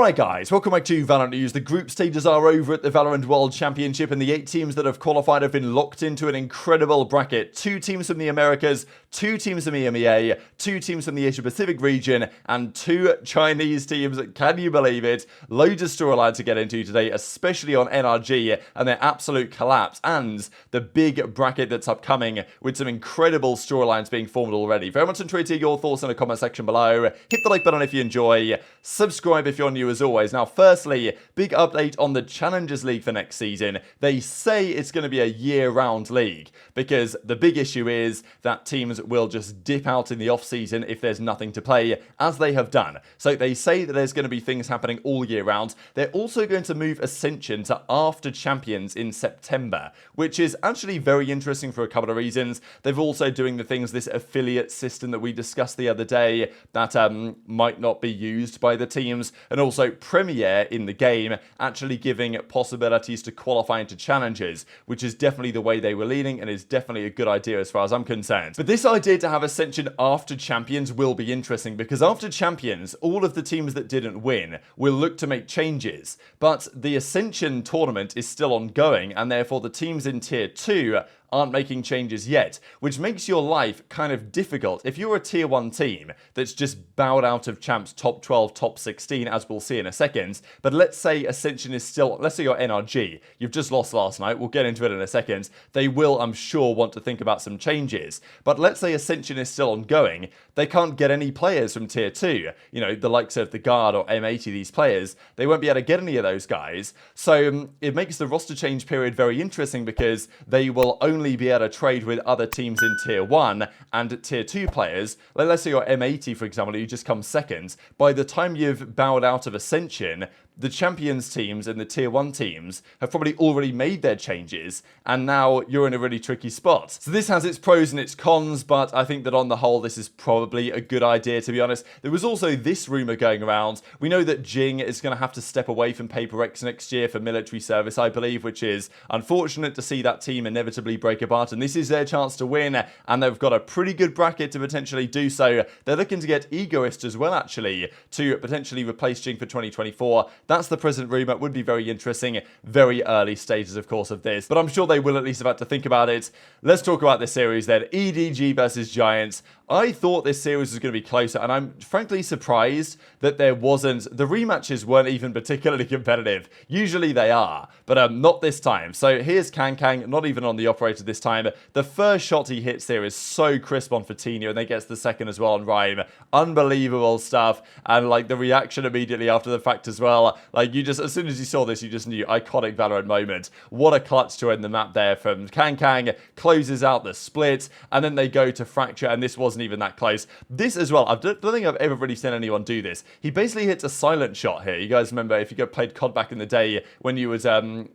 Alright guys, welcome back to VALORANT News. The group stages are over at the VALORANT World Championship and the 8 teams that have qualified have been locked into an incredible bracket. 2 teams from the Americas, 2 teams from the EMEA, 2 teams from the Asia Pacific region, and 2 Chinese teams. Can you believe it? Loads of storylines to get into today, especially on NRG and their absolute collapse, and the big bracket that's upcoming with some incredible storylines being formed already. Very much enjoy to hear your thoughts in the comment section below. Hit the like button if you enjoy, subscribe if you're new as always. Now firstly, big update on the Challengers League for next season. They say it's going to be a year-round league because the big issue is that teams will just dip out in the off-season if there's nothing to play, as they have done. So they say that there's going to be things happening all year round. They're also going to move Ascension to after Champions in September, which is actually very interesting for a couple of reasons. They're also doing the things, this affiliate system that we discussed the other day that might not be used by the teams, and also Premier in the game actually giving possibilities to qualify into Challengers, which is definitely the way they were leaning and is definitely a good idea as far as I'm concerned. But this idea to have Ascension after Champions will be interesting because after Champions, all of the teams that didn't win will look to make changes, but the Ascension tournament is still ongoing and therefore the teams in Tier 2 aren't making changes yet, which makes your life kind of difficult. If you're a Tier 1 team that's just bowed out of Champs top 12, top 16, as we'll see in a second, but let's say Ascension is still, let's say you're NRG, you've just lost last night, we'll get into it in a second, they will, I'm sure, want to think about some changes. But let's say Ascension is still ongoing, they can't get any players from Tier 2, you know, the likes of the Guard or M80, these players, they won't be able to get any of those guys. So it makes the roster change period very interesting because they will only be able to trade with other teams in Tier 1 and Tier 2 players. Let's say you're M80, for example, you just come second. By the time you've bowed out of Ascension, the Champions teams and the Tier 1 teams have probably already made their changes, and now you're in a really tricky spot. So this has its pros and its cons, but I think that on the whole, this is probably a good idea, to be honest. There was also this rumor going around. We know that Jing is going to have to step away from Paper X next year for military service, I believe, which is unfortunate to see that team inevitably break apart, and this is their chance to win, and they've got a pretty good bracket to potentially do so. They're looking to get Egoist as well, actually, to potentially replace Jing for 2024. That's the present rumor. Would be very interesting. Very early stages, of course, of this, but I'm sure they will at least have had to think about it. Let's talk about this series then. EDG versus Giants. I thought this series was going to be closer, and I'm frankly surprised that there wasn't. The rematches weren't even particularly competitive. Usually they are, but not this time. So here's Kang, not even on the operator this time. The first shot he hits here is so crisp on Fatinho, and then gets the second as well on Rhyme. Unbelievable stuff, and like the reaction immediately after the fact as well. Like you just, as soon as you saw this, you just knew, iconic Valorant moment. What a clutch to end the map there from Kang. Closes out the split, and then they go to Fracture, and this wasn't even that close. This as well, I don't think I've ever really seen anyone do this. He basically hits a silent shot here. You guys remember, if you played COD back in the day, when you would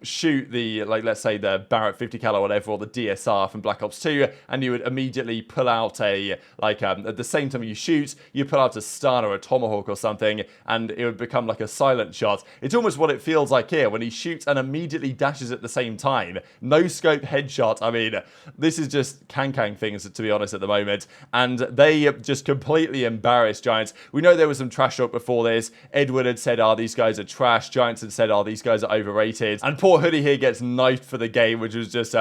shoot the, like, let's say the Barrett 50 cal or whatever, or the DSR from Black Ops 2, and you would immediately pull out a, like, at the same time you shoot, you pull out a stun or a tomahawk or something, and it would become like a silent shot. It's almost what it feels like here, when he shoots and immediately dashes at the same time. No scope headshot. I mean, this is just Kang things, to be honest, at the moment, and they just completely embarrassed Giants. We know there was some trash talk before this. Edward had said, these guys are trash. Giants had said, these guys are overrated. And poor Hoodie here gets knifed for the game, which was just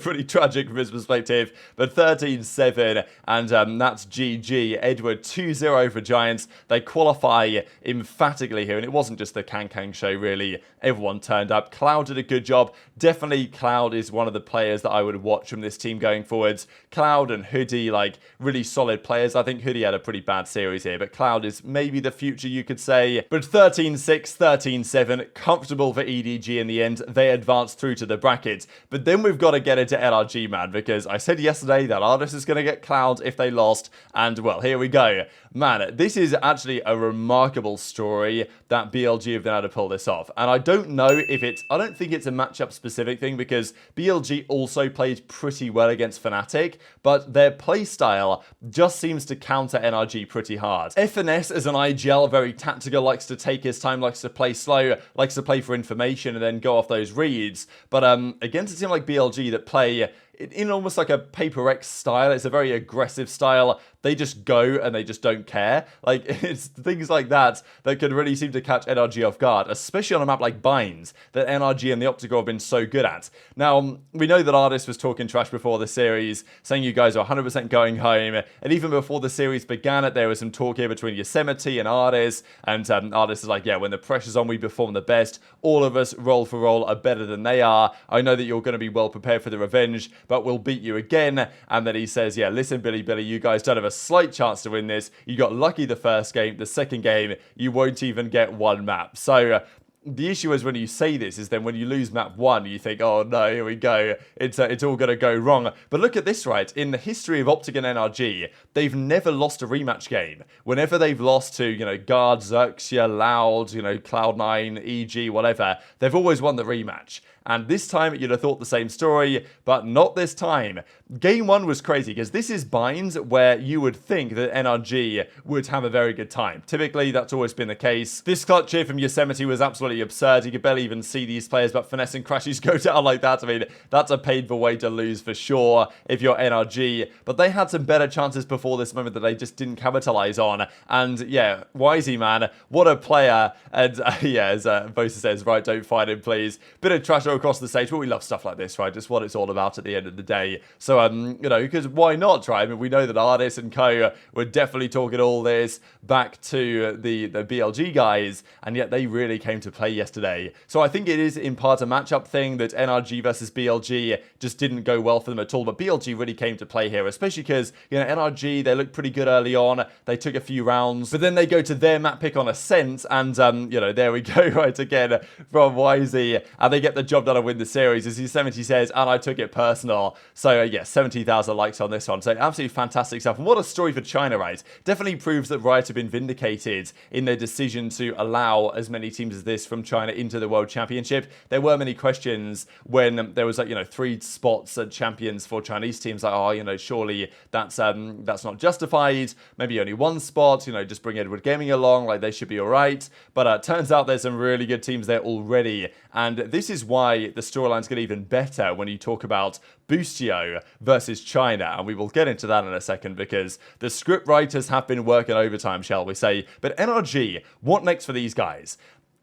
pretty tragic from his perspective. But 13-7, and that's GG. Edward 2-0 for Giants. They qualify emphatically here, and it wasn't just the Kang show, really. Everyone turned up. Cloud did a good job. Definitely Cloud is one of the players that I would watch from this team going forwards. Cloud and Hoodie, like, really solid players. I think Hoodie had a pretty bad series here, but Cloud is maybe the future, you could say. But 13-6, 13-7, comfortable for EDG in the end. They advanced through to the bracket. But then we've got to get into NRG, man, because I said yesterday that Ardiis is going to get Cloud if they lost, and, well, here we go. Man, this is actually a remarkable story that BLG have been able to pull this off. And I don't know if it's, I don't think it's a matchup specific thing, because BLG also played pretty well against Fnatic, but their playstyle just seems to counter NRG pretty hard. FNS as an IGL, very tactical, likes to take his time, likes to play slow, likes to play for information and then go off those reads. But against a team like BLG that play in almost like a Paper X style. It's a very aggressive style. They just go and they just don't care. Like, it's things like that that could really seem to catch NRG off guard, especially on a map like Binds that NRG and the Optical have been so good at. Now, we know that Ardiis was talking trash before the series, saying you guys are 100% going home, and even before the series began, there was some talk here between Yosemite and Ardiis, and Ardiis is like, yeah, when the pressure's on, we perform the best. All of us, roll for roll, are better than they are. I know that you're going to be well prepared for the revenge, but we'll beat you again. And then he says, yeah, listen, Billy, you guys don't have a slight chance to win this. You got lucky the first game. The second game, you won't even get one map. So the issue is when you say this is then when you lose map 1, you think, oh no, here we go. It's all going to go wrong. But look at this, right? In the history of Optic and NRG, they've never lost a rematch game. Whenever they've lost to, Guard, Xerxia, Loud, Cloud9, EG, whatever, they've always won the rematch. And this time, you'd have thought the same story, but not this time. Game 1 was crazy, because this is Binds where you would think that NRG would have a very good time. Typically, that's always been the case. This clutch here from Yosemite was absolutely absurd. You could barely even see these players, but Finesse and Crashies go down like that. I mean, that's a painful way to lose for sure if you're NRG. But they had some better chances before this moment that they just didn't capitalize on. And yeah, Wisey, man, what a player. And yeah, as Bosa says, right, don't fight him, please. Bit of trash across the stage, but we love stuff like this, right? Just what it's all about at the end of the day. So, because why not, right? I mean, we know that Ardiis and co were definitely talking all this back to the BLG guys, and yet they really came to play yesterday. So I think it is in part a matchup thing that NRG versus BLG just didn't go well for them at all, but BLG really came to play here, especially because, NRG, they looked pretty good early on. They took a few rounds, but then they go to their map pick on Ascent, and, there we go, right, again, from Wisey, and they get the job done and win the series, as Yosemite says, and I took it personal. So, yeah, 70,000 likes on this one. So, absolutely fantastic stuff. And what a story for China, right? Definitely proves that Riot have been vindicated in their decision to allow as many teams as this from China into the World Championship. There were many questions when there was, 3 spots at champions for Chinese teams. Like, surely that's not justified. Maybe only 1 spot, just bring Edward Gaming along. Like, they should be all right. But turns out there's some really good teams there already. And this is why the storylines get even better when you talk about Boostio versus China, and we will get into that in a second because the script writers have been working overtime, shall we say. But NRG, what next for these guys?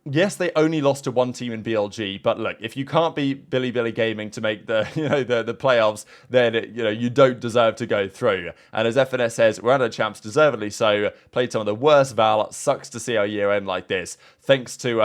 Yes, they only lost to 1 team in BLG, but look, if you can't beat Billy Gaming to make the the playoffs, then you don't deserve to go through. And as FNS says, we're under champs deservedly so. Played some of the worst Val. Sucks to see our year end like this. Thanks to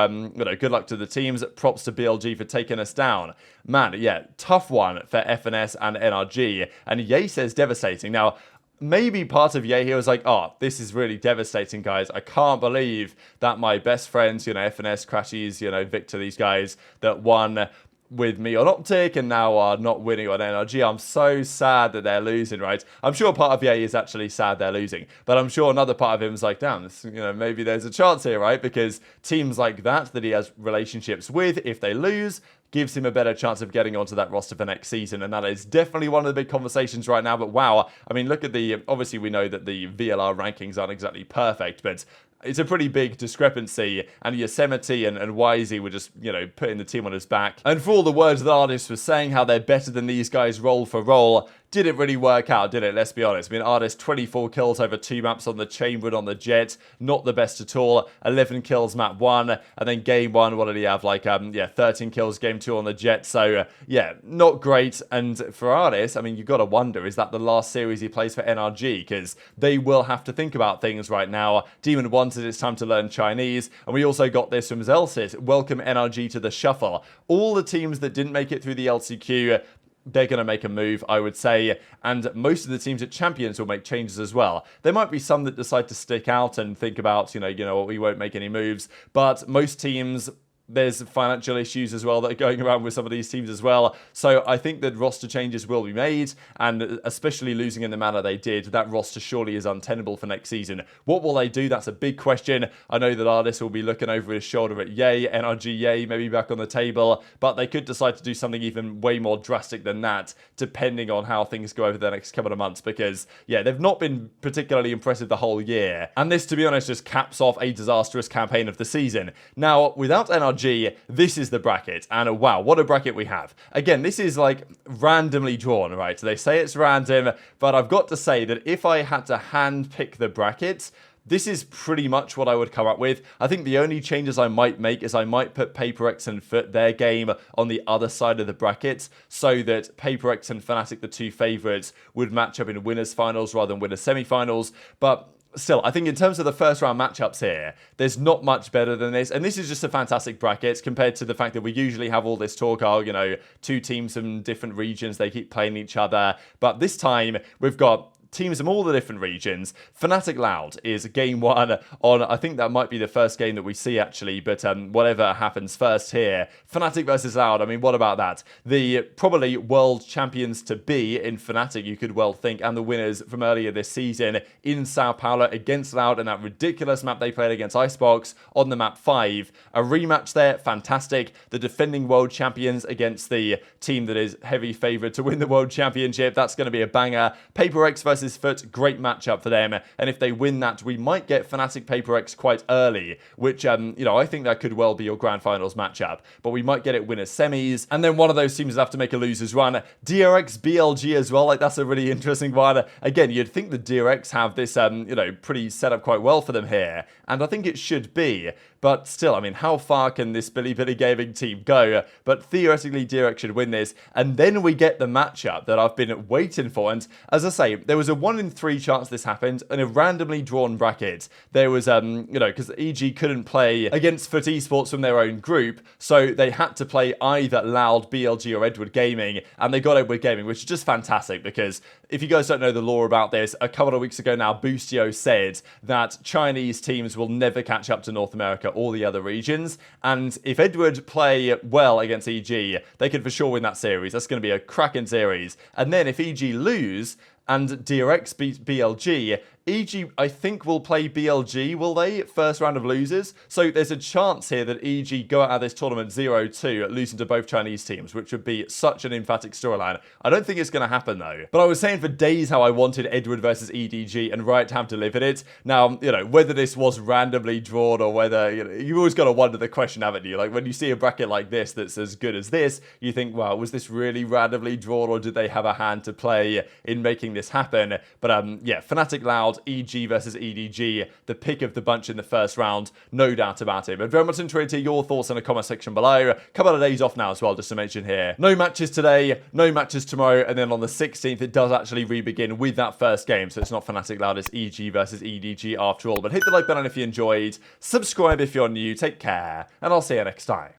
good luck to the teams. Props to BLG for taking us down. Man, yeah, tough one for FNS and NRG. And Ye says devastating. Now, maybe part of Ye here was like, oh, this is really devastating, guys. I can't believe that my best friends, FNS, Crashies, Victor, these guys that won with me on Optic and now are not winning on NRG. I'm so sad that they're losing, right? I'm sure part of Ye is actually sad they're losing, but I'm sure another part of him is like, damn, this, maybe there's a chance here, right? Because teams like that he has relationships with, if they lose, gives him a better chance of getting onto that roster for next season, and that is definitely one of the big conversations right now. But wow, I mean, look at obviously we know that the VLR rankings aren't exactly perfect, but it's a pretty big discrepancy, and Yosemite and Wisey were just, putting the team on his back. And for all the words that Ardiis was saying, how they're better than these guys roll for roll, didn't really work out, did it? Let's be honest. I mean, Ardiis, 24 kills over 2 maps on the Chamber and on the Jet. Not the best at all. 11 kills map 1. And then game 1, what did he have? 13 kills game 2 on the Jet. So, yeah, not great. And for Ardiis, I mean, you've got to wonder, is that the last series he plays for NRG? Because they will have to think about things right now. Demon 1 says it's time to learn Chinese. And we also got this from Zelsis. Welcome NRG to the shuffle. All the teams that didn't make it through the LCQ, they're going to make a move, I would say, and most of the teams at Champions will make changes as well. There might be some that decide to stick out and think about, we won't make any moves, but most teams, there's financial issues as well that are going around with some of these teams as well. So I think that roster changes will be made, and especially losing in the manner they did, that roster surely is untenable for next season. What will they do? That's a big question. I know that Ardiis will be looking over his shoulder at Ye, NRG Ye, maybe back on the table, but they could decide to do something even way more drastic than that, depending on how things go over the next couple of months, because, yeah, they've not been particularly impressive the whole year. And this, to be honest, just caps off a disastrous campaign of the season. Now, without NRG, NRG, this is the bracket. And wow, what a bracket we have. Again, this is like randomly drawn, right? So they say it's random, but I've got to say that if I had to hand pick the brackets, this is pretty much what I would come up with. I think the only changes I might make is I might put PaperX and Foot, their game, on the other side of the bracket so that PaperX and Fnatic, the two favourites, would match up in winners finals rather than winners semi-finals. But still, I think in terms of the first round matchups here, there's not much better than this. And this is just a fantastic bracket compared to the fact that we usually have all this talk, oh, you know, two teams from different regions, they keep playing each other. But this time, we've got teams from all the different regions. Fnatic Loud is game one on, I think that might be the first game that we see actually, but whatever happens first here. Fnatic versus Loud, I mean, what about that? The probably world champions to be in Fnatic, you could well think, and the winners from earlier this season in Sao Paulo against Loud and that ridiculous map they played against Icebox on the map 5. A rematch there, fantastic. The defending world champions against the team that is heavy favourite to win the world championship. That's going to be a banger. PaperX versus Foot, great matchup for them, and if they win that, we might get Fnatic PaperX quite early, which, you know, I think that could well be your grand finals matchup, but we might get it winners semis, and then one of those teams will have to make a losers run. DRX BLG as well, like that's a really interesting one. Again, you'd think the DRX have this, you know, pretty set up quite well for them here, and I think it should be. But still, I mean, how far can this Billy Gaming team go? But theoretically, DRX should win this. And then we get the matchup that I've been waiting for. And as I say, there was a 1 in 3 chance this happened in a randomly drawn bracket. There was, you know, because EG couldn't play against Foot Esports from their own group. So they had to play either Loud, BLG, or Edward Gaming. And they got Edward Gaming, which is just fantastic because if you guys don't know the lore about this, a couple of weeks ago now, Boostio said that Chinese teams will never catch up to North America or the other regions, and if Edward play well against EG, they could for sure win that series. That's going to be a cracking series. And then if EG lose and DRX beat BLG, EG, I think, will play BLG, will they? First round of losers. So there's a chance here that EG go out of this tournament 0-2, losing to both Chinese teams, which would be such an emphatic storyline. I don't think it's going to happen, though. But I was saying for days how I wanted Edward versus EDG, and Riot have delivered it. Now, you know, whether this was randomly drawn or whether, you know, you always got to wonder the question, haven't you? Like, when you see a bracket like this that's as good as this, you think, well, was this really randomly drawn, or did they have a hand to play in making this happen? But, yeah, Fnatic Loud, EG versus EDG, the pick of the bunch in the first round, no doubt about it. But very much interested to hear your thoughts in the comment section below. A couple of days off now as well, just to mention here. No matches today, no matches tomorrow, and then on the 16th, it does actually re-begin with that first game. So it's not Fnatic Loud, it's EG versus EDG after all. But hit the like button if you enjoyed, subscribe if you're new, take care, and I'll see you next time.